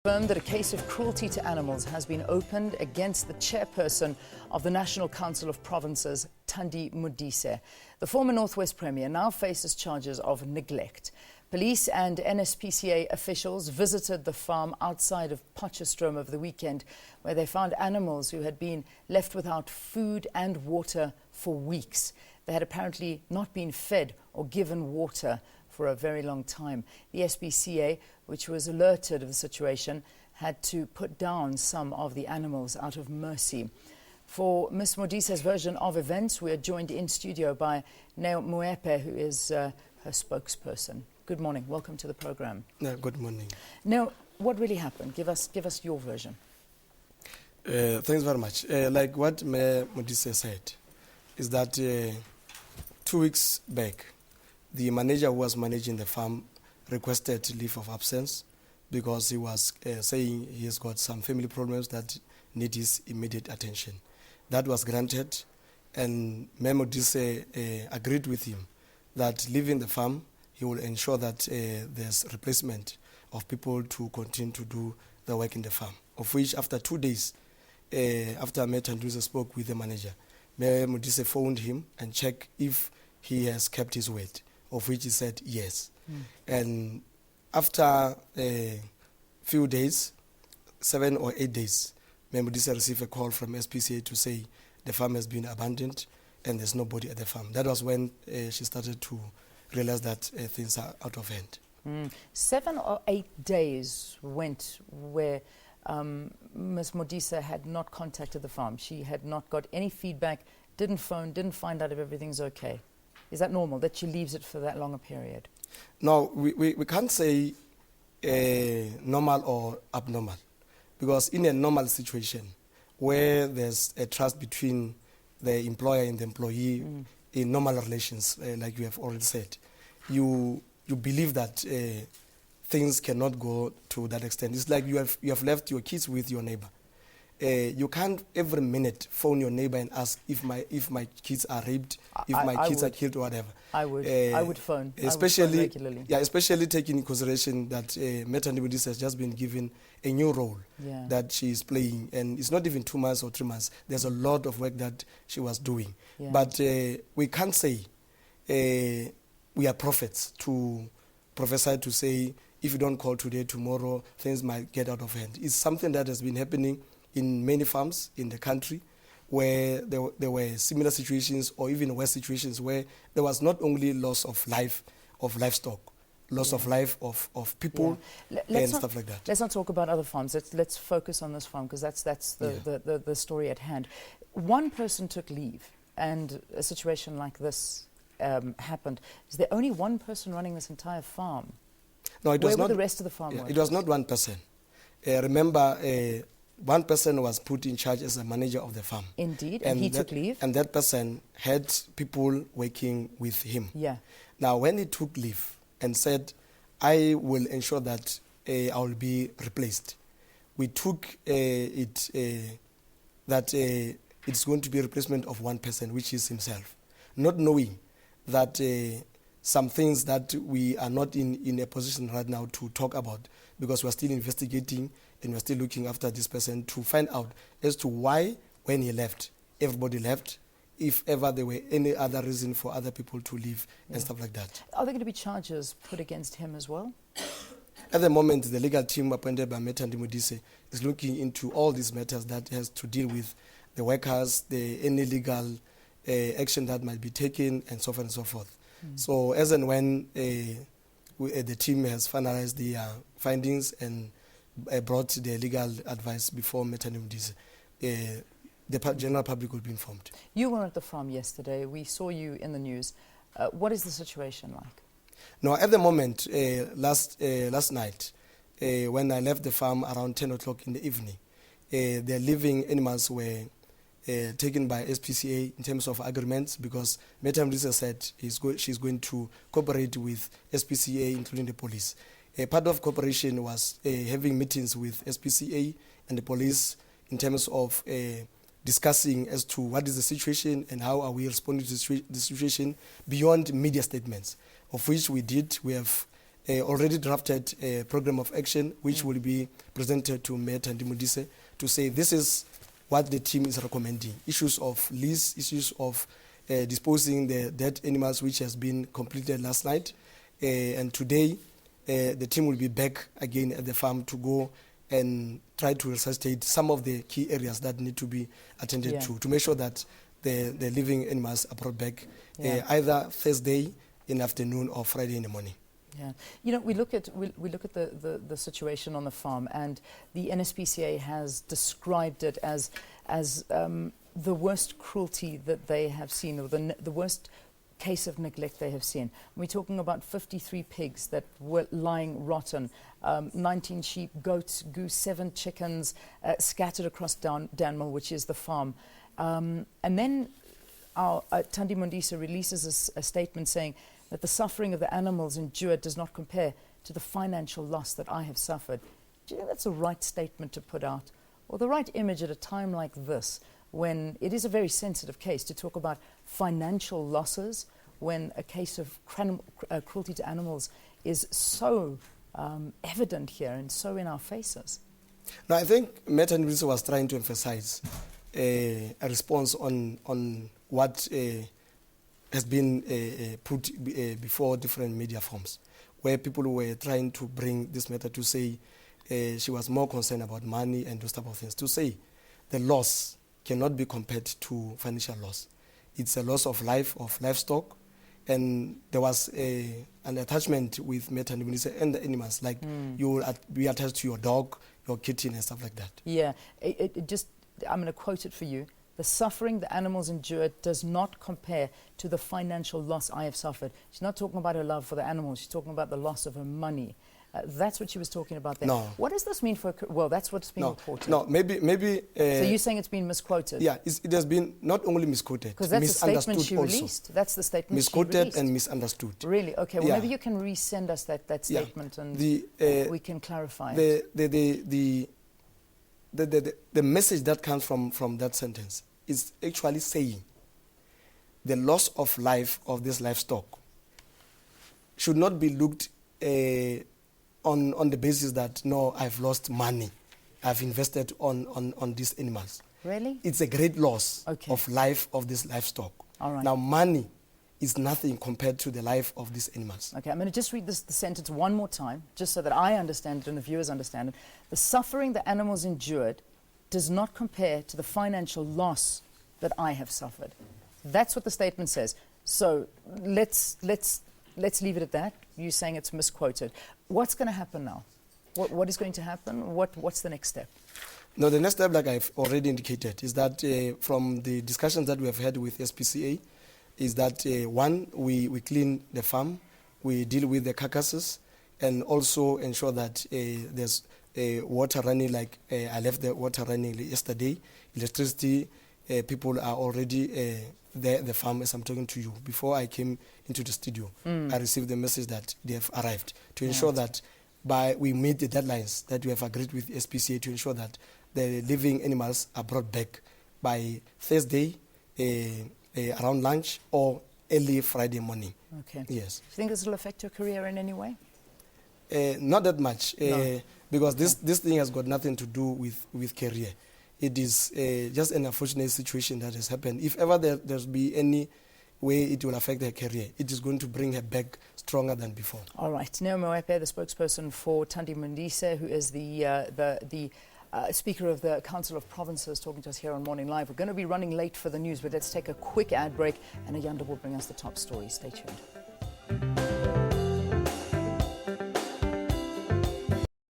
Confirmed that a case of cruelty to animals has been opened against the chairperson of the National Council of Provinces, Thandi Modise. The former Northwest Premier now faces charges of neglect. Police and NSPCA officials visited the farm outside of Potchefstroom over the weekend, where they found animals who had been left without food and water for weeks. They had apparently not been fed or given water for a very long time. The SPCA, which was alerted of the situation, had to put down some of the animals out of mercy. For Ms. Modise's version of events, we are joined in studio by Moepi, who is her spokesperson. Good morning. Welcome to the program. Good morning. Now, what really happened? Give us your version. Thanks very much. Like what Mayor Modise said, is that 2 weeks back, the manager who was managing the farm requested leave of absence because he was saying he has got some family problems that need his immediate attention. That was granted, and Mayor Modise agreed with him that leaving the farm, he will ensure that there's replacement of people to continue to do the work in the farm, of which after 2 days, after Mayor Thandi spoke with the manager, Mayor Modise phoned him and checked if he has kept his word, of which he said yes. And after a few days, 7 or 8 days, Mayor Modise received a call from SPCA to say the farm has been abandoned and there's nobody at the farm. That was when she started to realize that things are out of hand. 7 or 8 days went where Ms. Modise had not contacted the farm. She had not got any feedback, didn't phone, didn't find out if everything's okay. Is that normal, that she leaves it for that long a period? No, we can't say normal or abnormal, because in a normal situation where there's a trust between the employer and the employee in normal relations, like you have already said, you believe that things cannot go to that extent. It's like you have left your kids with your neighbor. You can't every minute phone your neighbor and ask if my kids are raped, if my kids are killed or whatever. I would phone. Especially, I would phone regularly. Yeah, especially taking in consideration that Thandi Modise has just been given a new role that she is playing, and it's not even 2 months or 3 months. There's a lot of work that she was doing, but we can't say we are prophets to prophesy to say if you don't call today, tomorrow things might get out of hand. It's something that has been happening in many farms in the country, where there were similar situations or even worse situations where there was not only loss of life of livestock, loss of life of people and stuff like that. Let's not talk about other farms. Let's focus on this farm, because that's the story at hand. One person took leave and a situation like this happened. Is there only one person running this entire farm? No, it was Where not. were the rest of the farm workers? It was not one person. Remember, one person was put in charge as a manager of the farm. Indeed, and he took leave? And that person had people working with him. Yeah. Now, when he took leave and said, I will ensure that I will be replaced, we took that it's going to be a replacement of one person, which is himself, not knowing that some things that we are not in a position right now to talk about, because we're still investigating and we're still looking after this person to find out as to why, when he left, everybody left, if ever there were any other reason for other people to leave and stuff like that. Are there going to be charges put against him as well? At the moment, the legal team appointed by Thandi Modise is looking into all these matters that has to deal with the workers, any legal action that might be taken, and so on and so forth. So as and when the team has finalized the findings and brought the legal advice before Thandi Modise, the general public will be informed. You were at the farm yesterday. We saw you in the news. What is the situation like? No, at the moment, last night, when I left the farm around 10 o'clock in the evening, the living animals were taken by SPCA in terms of agreements, because Thandi Modise said she's going to cooperate with SPCA, including the police. Part of cooperation was having meetings with SPCA and the police in terms of discussing as to what is the situation and how are we responding to the situation beyond media statements, of which we did. We have already drafted a program of action which will be presented to Mayor Thandi Modise to say this is what the team is recommending. Issues of lease, issues of disposing the dead animals which has been completed last night. And today the team will be back again at the farm to go and try to resuscitate some of the key areas that need to be attended to make sure that the living animals are brought back either Thursday in the afternoon or Friday in the morning. Yeah, you know, we look at the situation on the farm, and the NSPCA has described it as the worst cruelty that they have seen, or the worst case of neglect they have seen. We're talking about 53 pigs that were lying rotten, 19 sheep, goats, goose, 7 chickens scattered across Danmal, which is the farm, and then our Thandi Modise releases a statement saying that the suffering of the animals endured does not compare to the financial loss that I have suffered. Do you think that's a right statement to put out, or the right image at a time like this, when it is a very sensitive case, to talk about financial losses when a case of cruelty to animals is so evident here and so in our faces? Now, I think Mayor Thandi Modise was trying to emphasize a response on what has been put before different media forms, where people were trying to bring this matter to say she was more concerned about money and those type of things. To say the loss cannot be compared to financial loss. It's a loss of life, of livestock, and there was an attachment with Mayor Thandi Modise and the animals, like you will be attached to your dog, your kitten and stuff like that. Yeah, I'm going to quote it for you. The suffering the animals endured does not compare to the financial loss I have suffered. She's not talking about her love for the animals. She's talking about the loss of her money. That's what she was talking about there. No. What does this mean for... Well, that's what's been reported. No, maybe... so you're saying it's been misquoted? Yeah, it has been not only misquoted, because that's the statement she released. Also. That's the statement misquoted she released. And misunderstood. Really? Okay, well, maybe you can resend us that statement and we can clarify it. The message that comes from that sentence is actually saying the loss of life of this livestock should not be looked on the basis that, no, I've lost money, I've invested on these animals. Really? It's a great loss of life of this livestock. All right. Now, money is nothing compared to the life of these animals. Okay, I'm going to just read the sentence one more time, just so that I understand it and the viewers understand it. The suffering the animals endured does not compare to the financial loss that I have suffered. That's what the statement says. So let's leave it at that. You're saying it's misquoted. What's going to happen now? What is going to happen? What's the next step? No, the next step, like I've already indicated, is that from the discussions that we have had with SPCA, is that one, we clean the farm, we deal with the carcasses, and also ensure that there's water running, like I left the water running yesterday. Electricity, people are already there at the farm as I'm talking to you. Before I came into the studio, I received the message that they have arrived to ensure that we meet the deadlines that we have agreed with SPCA to ensure that the living animals are brought back by Thursday around lunch or early Friday morning. Okay. Yes. Do you think this will affect your career in any way? Not that much, No. because this thing has got nothing to do with career. It is just an unfortunate situation that has happened. If ever there's be any way it will affect her career, it is going to bring her back stronger than before. All right. Now, Moepi, the spokesperson for Thandi Modise, who is the Speaker of the Council of Provinces, talking to us here on Morning Live. We're going to be running late for the news, but let's take a quick ad break, and Ayanda will bring us the top stories. Stay tuned.